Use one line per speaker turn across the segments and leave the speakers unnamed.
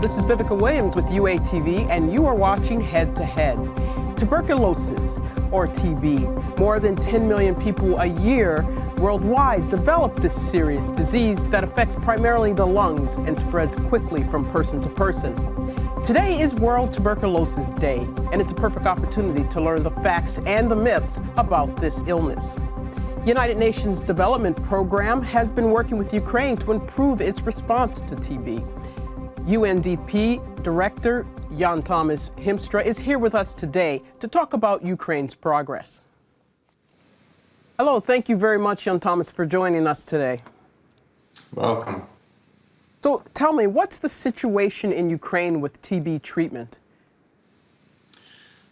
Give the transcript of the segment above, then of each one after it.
This is Vivica Williams with UATV, and you are watching Head to Head. Tuberculosis, or TB. More than 10 million people a year worldwide develop this serious disease that affects primarily the lungs and spreads quickly from person to person. Today is World Tuberculosis Day, and it's a perfect opportunity to learn the facts and the myths about this illness. United Nations Development Program has been working with Ukraine to improve its response to TB. UNDP Director Janthomas Hiemstra is here with us today to talk about Ukraine's progress. Hello, thank you very much, Janthomas, for joining us today.
Welcome.
So tell me, what's the situation in Ukraine with TB treatment?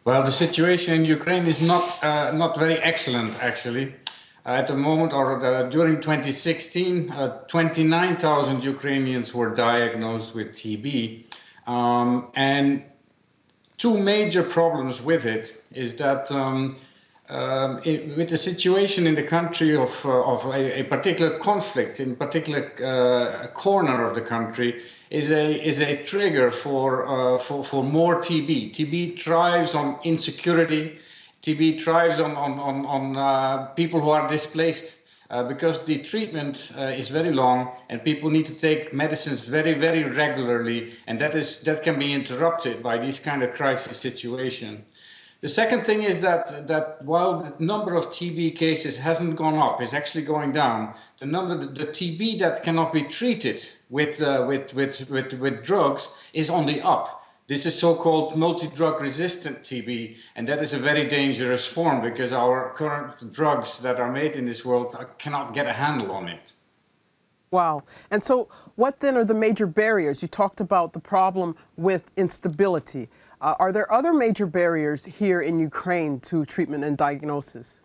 Well, the situation in Ukraine is not very excellent, actually. At the moment, or during 2016, 29,000 Ukrainians were diagnosed with TB. And two major problems with it is that with the situation in the country of a particular conflict in a particular corner of the country is a trigger for more TB. TB thrives on insecurity. TB thrives on people who are displaced because the treatment is very long and people need to take medicines very, very regularly, and that can be interrupted by these kind of crisis situations. The second thing is that while the number of TB cases hasn't gone up, it's actually going down. The TB that cannot be treated with drugs is on the up. This is so-called multi-drug resistant TB, and that is a very dangerous form because our current drugs that are made in this world cannot get a handle on it.
Wow. And so what then are the major barriers? You talked about the problem with instability. Are there other major barriers here in Ukraine to treatment and diagnosis?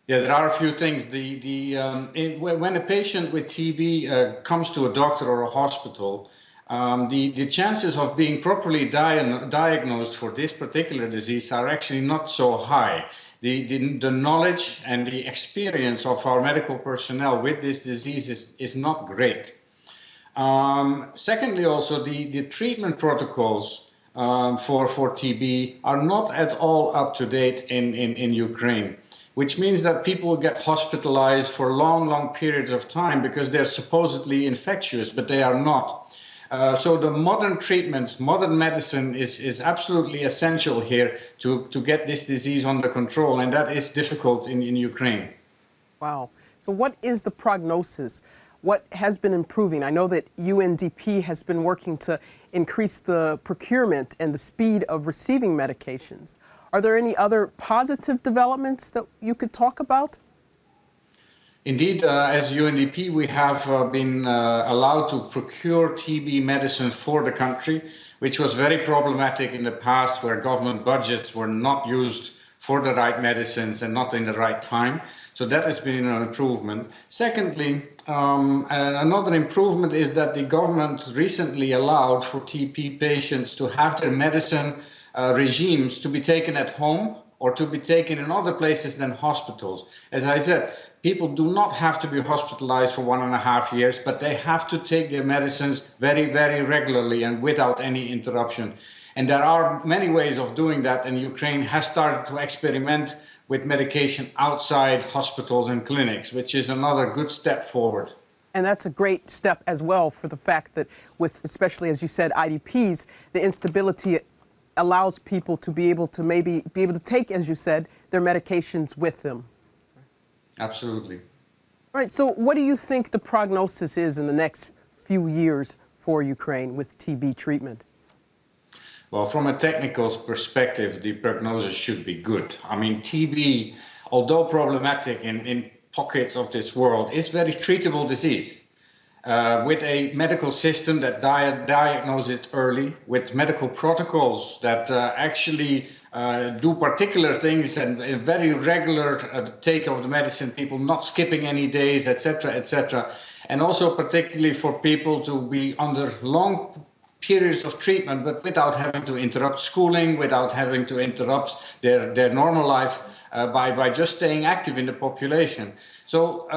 Yeah, there are a few things. When a patient with TB comes to a doctor or a hospital, the chances of being properly diagnosed for this particular disease are actually not so high. The knowledge and the experience of our medical personnel with this disease is not great. Secondly, also the treatment protocols for TB are not at all up to date in Ukraine, which means that people get hospitalized for long periods of time because they're supposedly infectious, but they are not. So the modern treatment, modern medicine is absolutely essential here to get this disease under control, and that is difficult in Ukraine.
Wow. So what is the prognosis? What has been improving? I know that UNDP has been working to increase the procurement and the speed of receiving medications. Are there any other positive developments that you could talk about?
Indeed, as UNDP, we have been allowed to procure TB medicine for the country, which was very problematic in the past, where government budgets were not used for the right medicines and not in the right time. So that has been an improvement. Secondly, another improvement is that the government recently allowed for TB patients to have their medicine regimes to be taken at home or to be taken in other places than hospitals. As I said, people do not have to be hospitalized for 1.5 years, but they have to take their medicines very, very regularly and without any interruption. And there are many ways of doing that, and Ukraine has started to experiment with medication outside hospitals and clinics, which is another good step forward.
And that's a great step as well, for the fact that with, especially as you said, IDPs, the instability allows people to be able to take, as you said, their medications with them.
Absolutely.
All right, so what do you think the prognosis is in the next few years for Ukraine with TB treatment?
Well, from a technical perspective, the prognosis should be good. I mean, TB, although problematic in pockets of this world, is a very treatable disease. With a medical system that diagnoses it early, with medical protocols that actually do particular things and a very regular take of the medicine, people not skipping any days, etc., etc. And also particularly for people to be under long periods of treatment, but without having to interrupt schooling, without having to interrupt their normal life by just staying active in the population. So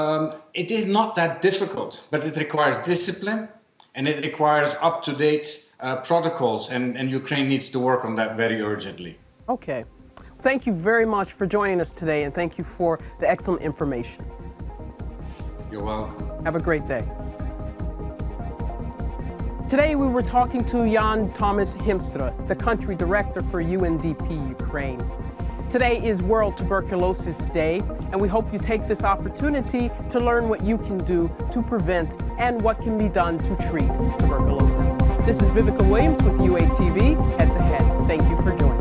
it is not that difficult, but it requires discipline, and it requires up-to-date protocols, and Ukraine needs to work on that very urgently.
Okay. Thank you very much for joining us today, and thank you for the excellent information.
You're welcome.
Have a great day. Today we were talking to Janthomas Hiemstra, the country director for UNDP Ukraine. Today is World Tuberculosis Day, and we hope you take this opportunity to learn what you can do to prevent and what can be done to treat tuberculosis. This is Vivica Williams with UATV, Head to Head. Thank you for joining.